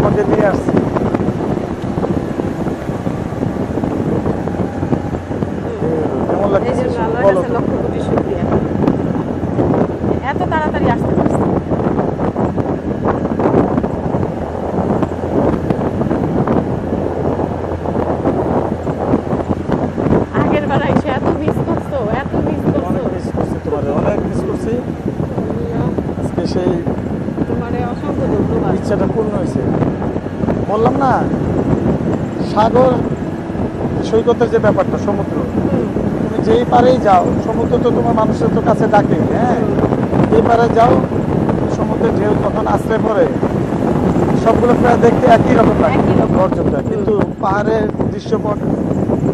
তোমাকে নিয়ে আসছি। কেমন লাগছে বলো? লক্ষ কোটি শুকরিয়া, এত তাড়াতাড়ি আসতে পারছি। আগের বার এসে এত মিস করছো, এত মিস করছো। অনেক মিস করছি তোমারে, অনেক মিস করছি। আজকে সেই তোমারে অসংখ্য ধন্যবাদ। ইচ্ছাটা পূর্ণ হয়েছে। বললাম না, সাগর সৈকতের যে ব্যাপারটা, সমুদ্র, তুমি যেই পারেই যাও, সমুদ্র তো তোমার মানুষের তো কাছে ডাকে। হ্যাঁ, যেই পারে যাও, সমুদ্রের ঢেউ তখন আশ্রয় পড়ে, সবগুলো প্রায় দেখতে একই রকম লাগে গর্জনটা। কিন্তু পাহাড়ের দৃশ্যপট,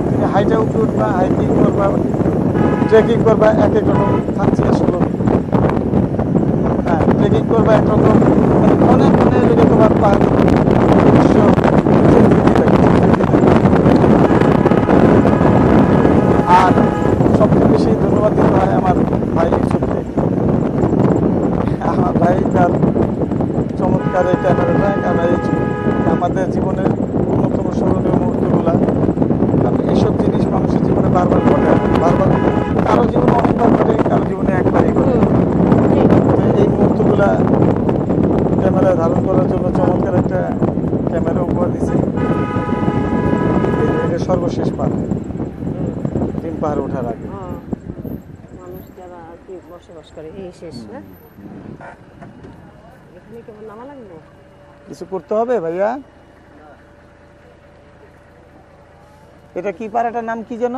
তুমি হাইটে উপরে উঠবা, হাইকিং করবা, ট্রেকিং করবা, এক এক রকম থাকছে আসলে। হ্যাঁ, ট্রেকিং করবা একরকম, অনেক অনেক লেগে তোমার পাহাড় দৃশ্য আর সবচেয়ে বেশি ধন্যবাদ দিতে হয় আমার ভাই ইউসুফকে। আমার ভাই তার চমৎকার এই ক্যামেরাটা, কারণ এই আমাদের জীবনের অন্যতম স্মরণীয় মুহূর্তগুলা। কারণ এইসব জিনিস মানুষের জীবনে বারবার ঘটে, বারবার কারো জীবনে অনেকবার ঘটে, কারো জীবনে একবারই ঘটে। এই মুহূর্তগুলা ক্যামেরায় ধারণ করার জন্য চমৎকার একটা ক্যামেরা উপহার দিছে। এটা সর্বশেষ পার তিন পাহাড়ে ওঠার আগে। মানুষ যারা আর কি বসবাস করে এই শেষ না, এখানে কেমন নামা লাগবে? কিছু করতে হবে ভাইয়া? এটা কি পাড়াটার নাম কি যেন?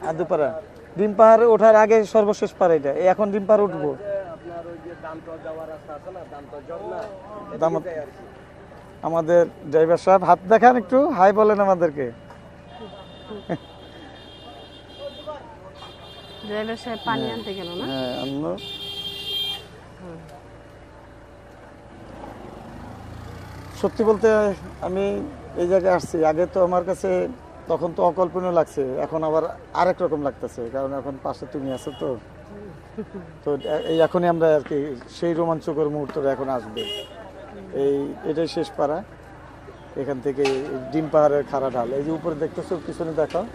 আদুপাড়া। ডিম পাহাড়ে ওঠার আগে সর্বশেষ পাড়া এটা। এখন ডিম পাহাড়ে উঠবো। আমাদের ড্রাইভার সাহেব হাত দেখান, একটু হাই বলেন আমাদেরকে। ড্রাইভার সাহেব পানি আনতে গেল না? হ্যাঁ, আনলো। সত্যি বলতে আমি এই জায়গায় আসছি, আগে তো আমার কাছে তখন তো অকল্পনীয় লাগছে, এখন আবার আরেক রকম লাগতেছে, কারণ এখন পাশে তুমি আছো। তো তো এই এখনই আমরা আর কি সেই রোমাঞ্চকর মুহূর্তটা এখন আসবে। এটাই শেষ পাড়া। এখান থেকে ডিম পাহাড়ের খাড়া ঢাল, এই যে উপরে দেখতেছো, পিছনে দেখাও,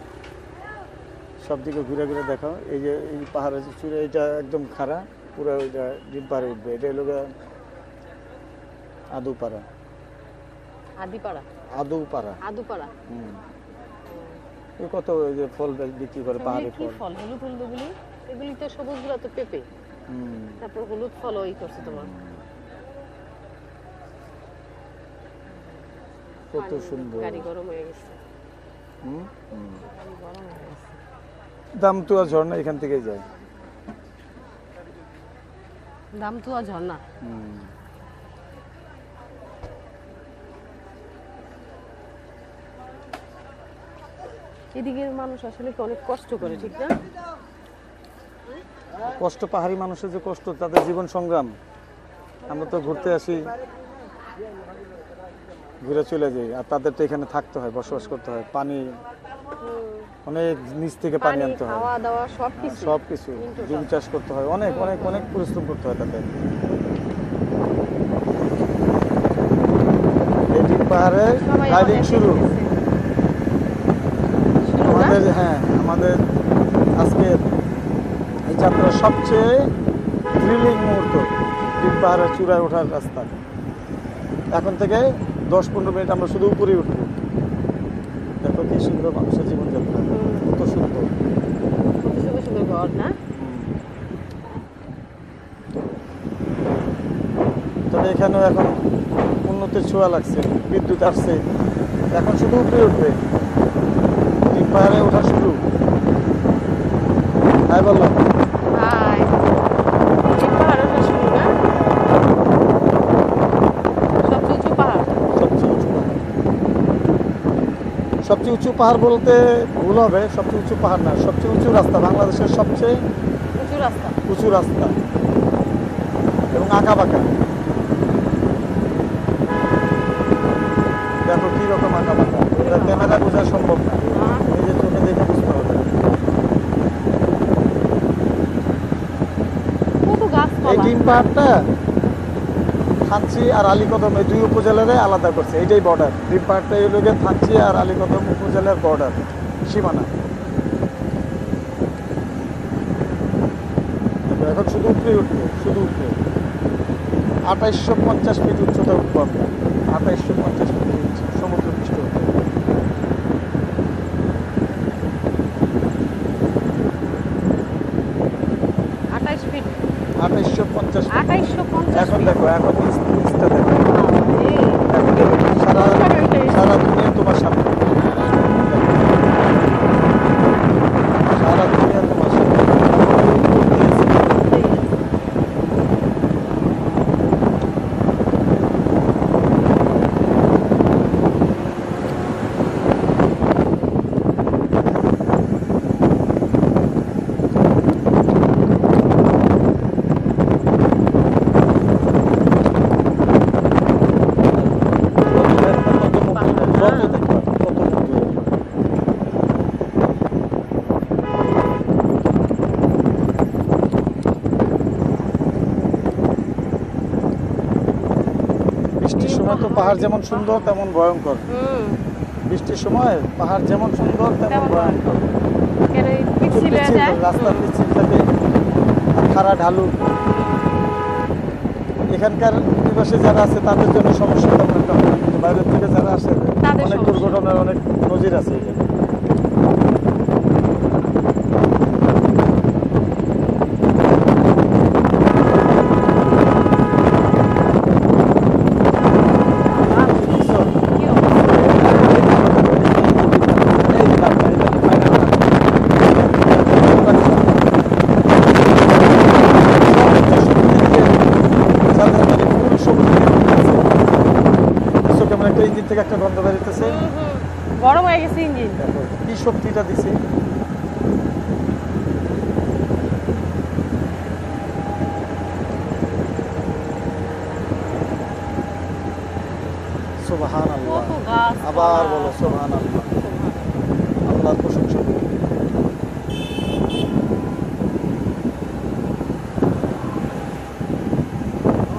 সব দিকে ঘুরে ঘুরে দেখাও। এই যে এই পাহাড়ের চূড়া, এটা একদম খাড়া, পুরো ওইটা ডিম পাহাড়ে উঠবে। এটা হলো আদুপাড়া। আদিপাড়া, আদুপাড়া, আদুপাড়া। কত ওই যে ফল বিক্রি করে, পাহাড়ি কি ফল। ফল? হলুদ হলুদ গুলি, এগুলি তো সবুজগুলো তো পেঁপে, তারপর হলুদ ফল ওই করছে তোমার। কত সুন্দর। গাড়ি গরম হয়ে গেছে। গাড়ি গরম হয়ে গেছে। দামতুয়া ঝর্ণা এখান থেকেই যায়। দামতুয়া ঝর্ণা। এদিকের মানুষ আসলে অনেক কষ্ট করে, ঠিক না? কষ্ট, পাহাড়ি মানুষের যে কষ্ট, তাদের জীবন সংগ্রাম। আমরা তো ঘুরতে আসি, ঘুরে চলে যাই, আর তাদের তো এখানে থাকতে হয়, বসবাস করতে হয়। পানি অনেক নিচ থেকে পানি আনতে হয়, খাওয়া দাওয়া সবকিছু, ডিম চাষ করতে হয়, অনেক অনেক অনেক পরিশ্রম করতে হয় তাদের। এই ডিম পাহাড়ে রাইডিং শুরু আমাদের। হ্যাঁ, আমাদের আজকের এই যাত্রার সবচেয়ে থ্রিলিং মুহূর্ত ডিম পাহাড়ের চূড়ায় ওঠার রাস্তা। এখন থেকে 10-15 মিনিট আমরা শুধু উপরেই উঠব। দেখো কি সুন্দর মানুষের জীবনযাত্রা, কত সুন্দর, সুন্দর ঘর না? তবে এখানেও এখন উন্নতির ছোঁয়া লাগছে, বিদ্যুৎ আসছে, এখন শুধু উপরে উঠবে। ডিম পাহাড়ে ওঠা শুরু। হাই বললাম। হাই। ডিম পাহাড়ে ওঠা শুরু না? সবচেয়ে উঁচু পাহাড়। সবচেয়ে উঁচু পাহাড় বলতে ভুল হবে, সবচেয়ে উঁচু পাহাড় না, সবচেয়ে উঁচু রাস্তা, বাংলাদেশের সবচেয়ে উঁচু রাস্তা এবং আঁকা বাঁকা। দেখো কি রকম আঁকা বাঁকা, এটা ক্যামেরা বোঝা সম্ভব না, নিজের চোখে দেখে বুঝতে হবে। এই ডিম পাহাড়টা থানচি আর আলীকদম এই দুই উপজেলারে আলাদা করছে, এইটাই বর্ডার। ডিম পাহাড়টা এই লোকের থানচি আর আলীকদম উপজেলার বর্ডার, সীমানা। এখন শুধু উপরে উঠবে, শুধু উঠবে। 2850 ফিট উচ্চতা উঠবো আমরা, 2850 ফিট সমুদ্র পৃষ্ঠ উঠবে। Fit 2850 fit. 2850 এখন ফিট। দেখো, এখন নিচটা দেখো, বাপরে। এখন দেখো, সারা সারা দুনিয়া তোমার সামনে, সারা দুনিয়া তোমার সামনে। বৃষ্টির সময় তো পাহাড় যেমন সুন্দর তেমন ভয়ঙ্কর। হুম। বৃষ্টির সময় পাহাড় যেমন সুন্দর তেমন তেমন ভয়ঙ্কর। কেন এই পিচ্ছিল হয়ে পিচ্ছিল, যায়? রাস্তা পিচ্ছিল থাকে আর খাড়া ঢালু। এখানকার নিবাসী যারা আছে তাদের জন্য সমস্যা তেমন একটা হয় না, কিন্তু বাইরের থেকে যারা আসে তাদের অনেক সমস্যা। দুর্ঘটনার অনেক নজির আছে এখানে। কি অবস্থা? ইঞ্জিন থেকে একটা গন্ধ বেরোতেছে, গরম হয়ে গেছে ইঞ্জিন। দেখো কি শক্তিটা দিছে। সুবহানাল্লাহ। কত গাছ, আবার বলো সুবহানাল্লাহ। আল্লাহর প্রশংসা করি।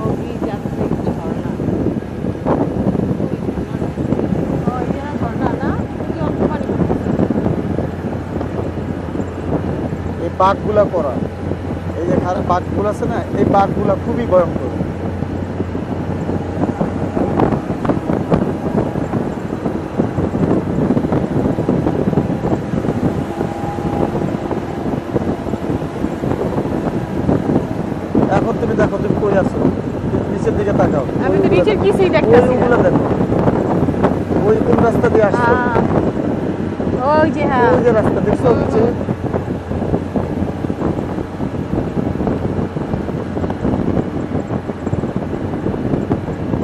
অভিযাত্রী ঝর্ণা। ওই যে না ঝর্ণা না? কি অল্প পানি পড়তেছে। এই বাঘগুলা করা, এই যে বাঘগুলো আছে না, এই বাঘগুলা খুবই ভয়ঙ্কর। এখন তুমি দেখো, তুমি কই আছো, তুমি নিচের দিকে তাকাও। আমি তো নিচের কিছুই দেখতেছি না। ওইগুলো দেখো, ওই কোন রাস্তা দিয়ে আসছো, ওই যে হ্যাঁ। ওই যে রাস্তা দেখছো নিচে।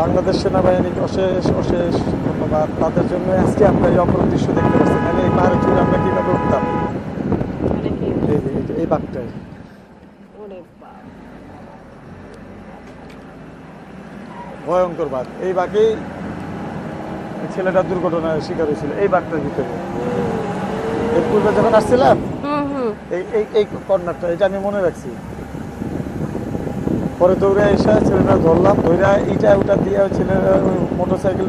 বাংলাদেশ সেনাবাহিনীকে অশেষ অশেষ ধন্যবাদ। তাদের জন্য আজকে আমরা এই অপরূপ দৃশ্য দেখতে পাচ্ছি, নাহলে এই পাহাড়ে চূড়ে আমরা কিভাবে উঠতাম। মানে কি? এই বাঘটাই ওরে বাবা। ভয়ঙ্কর বাঘ। এই বাঘেই ছেলেটা দুর্ঘটনার শিকার হয়েছিল, এই বাঘটার ভিতরে। এর পূর্বে যখন আসছিলাম, এই কর্নারটা, এটা আমি মনে রাখছি। পরে দৌড়ে এসে ছেলেটা ধরলাম, ধরে ইটা উটা দিয়ে ছেলেরা মোটর সাইকেল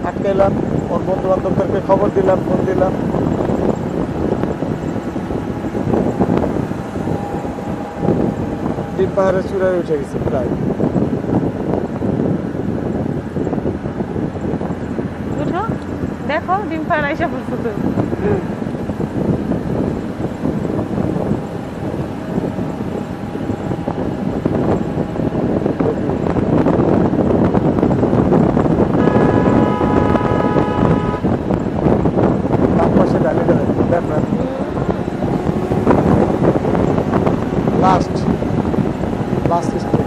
আটকাইলাম। ওর বন্ধু বান্ধবদেরকে খবর দিলাম, ফোন দিলাম। ডিম পাহাড়ের চূড়ায় উঠে গেছে প্রায়। উঠো, দেখো ডিম পাড়া এসে পড়ছো তো। বাম পাশে ডালিটা দেখো, ব্যাপার লাস্ট স্টেপ।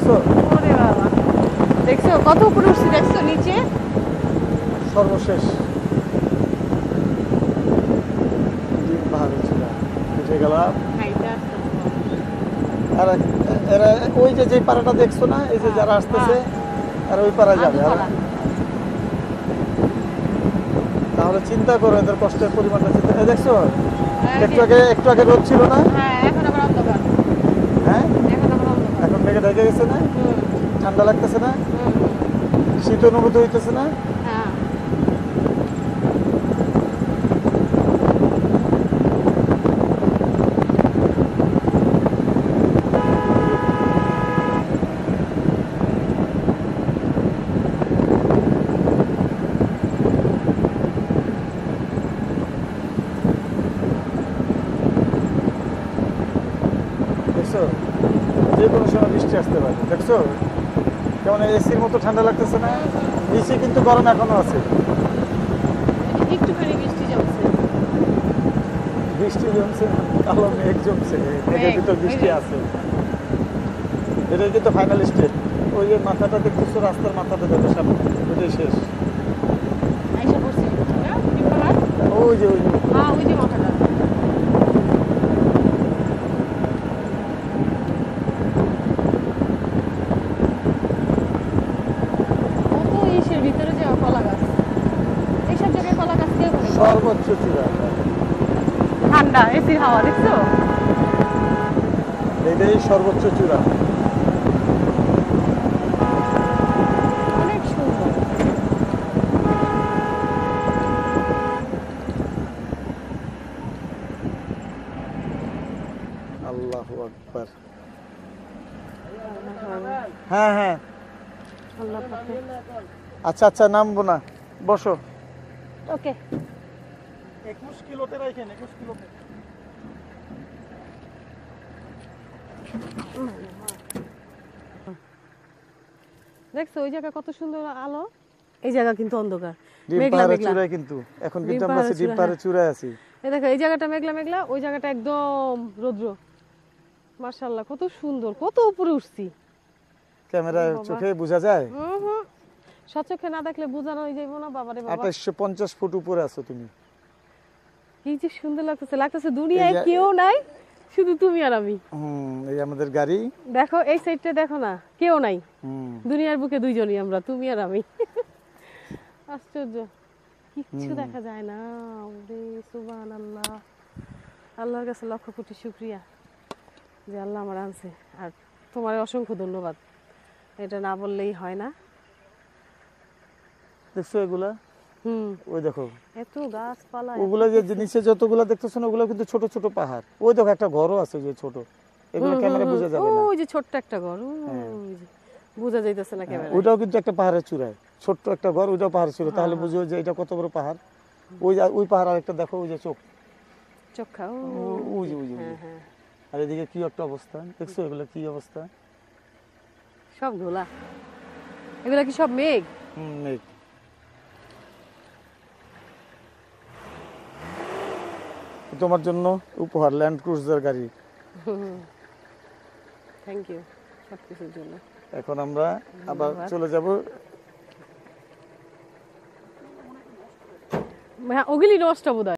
দেখছো ওরে বাবা, দেখছো কত উপরে উঠছি, দেখছো নিচে? সর্বশেষ ডিম পাহাড়ের চূড়া উঠে গেলাম। হাইটা আসতেছে মানুষ। আর এরা ওই যে যে পাড়াটা দেখছো না, এই যে যারা আসতেছে আর ওই পাড়ায় যাবে। আর আধুপাড়া। তাহলে চিন্তা করো এদের কষ্টের পরিমাণটা চিন্তা, এই দেখছো হ্যাঁ, একটু আগে রোদ ছিল না, হ্যাঁ, এখন আবার অন্ধকার। হ্যাঁ এখন আবার অন্ধকার। এখন মেঘে ঢেকে গেছে না, হুম, ঠান্ডা লাগতেছে না, হুম, শীত অনুভূতি হইতেছে না। হ্যাঁ। দেখছো যে কোনো সময় বৃষ্টি আসতে পারে, দেখছো কেমন এসির মতো ঠান্ডা লাগতেছে না, নিচে কিন্তু গরম এখনো আছে। একটুখানি বৃষ্টি জমছে। বৃষ্টি জমছে, কালো মেঘ জমছে, মেঘের ভিতর বৃষ্টি আছে। এটাই কিন্তু ফাইনাল স্টেপ। ওই যে মাথাটা দেখতেছো, রাস্তার মাথাটা দেখো সামনে, ওইটাই শেষ। আইসা পড়ছি, না? ডিমপাড়া? ওই যে ওই যে হ্যাঁ, ওই যে মাথাটা। কত ইসের ভিতরে যে কলা গাছ। এইসব জায়গায় কলা গাছ কে বলে? সর্বোচ্চ চূড়া, ঠান্ডা এসির হাওয়া, দেখছো? এটাই সর্বোচ্চ চূড়া। অনেক সুন্দর। আল্লাহু আকবার। হ্যাঁ হ্যাঁ, আল্লাহ পাকের। আচ্ছা আচ্ছা, নামবো না, বসো। ওকে। 21 কিলোতে রাখেন, 21 কিলোতে। দেখছো ওই জায়গা কত সুন্দর আলো, এই জায়গা কিন্তু অন্ধকার, ডিম মেঘলা পাহাড়ের মেঘলা। চূড়ায় কিন্তু এখন কিন্তু ডিম আমরা পাহাড়ের আছি ডিম চূড়া, পাহাড়ের চূড়ায় আছি। এই দেখো এই জায়গাটা মেঘলা মেঘলা, ওই জায়গাটা একদম রৌদ্র। মাশাআল্লাহ, কত সুন্দর, কত উপরে উঠছি। ক্যামেরায় বাবা। চোখে বোঝা যায়। হুম, সচক্ষে না দেখলে বোঝানোই যাইব না। বাবারে বাবা, 2850 ফুট উপরে আছো তুমি। কি যে সুন্দর লাগতেছে, লাগতেছে দুনিয়ায় এই যে- কেউ নাই, শুধু তুমি আর আমি। এই আমাদের গাড়ি। দেখো এই সাইডটা দেখো না, কেউ নাই, হুম, দুনিয়ার বুকে দুইজনই আমরা, তুমি আর আমি। আশ্চর্য, কিচ্ছু দেখা যায় না। ওরে সুবহানাল্লাহ, আল্লাহর কাছে লক্ষ কোটি শুকরিয়া যে আল্লাহ আমার আনছে। আর তোমার অসংখ্য ধন্যবাদ, এটা না বললেই হয় না। দেখছো এগুলা, হুম, ওই দেখো এত গাছপালা, ওগুলা যে নিচে যতগুলা দেখতেছো না, ওগুলা কিন্তু ছোট ছোট পাহাড়। ওই দেখো একটা ঘরও আছে যে ছোট, এগুলো ক্যামেরা বোঝা যাবে না। ওই যে ছোট্ট একটা ঘর, ওই যে বোঝা যাইতেছে না ক্যামেরা। ওইটাও কিন্তু একটা পাহাড়ের চূড়ায়, ছোট্ট একটা ঘর, ওইটাও পাহাড় ছিল। তাহলে বুঝো যে এটা কত বড় পাহাড়। ওই পাহাড় আরেকটা দেখো, ওই যে চোখ, চোখা, ওই যে ওই যে ওই যে। হ্যাঁ হ্যাঁ, আর এদিকে কি একটা অবস্থা, দেখছো এগুলা কি অবস্থা। সব ধোলা, এগুলা কি সব মেঘ? মেঘ। তোমার জন্য উপহার, ল্যান্ড ক্রুজার গাড়ি। থ্যাংক ইউ সবকিছুর জন্য। এখন আমরা আবার ধন্যবাদ। চলে যাব। হ্যাঁ, ওগুলি নষ্ট বোধ হয়।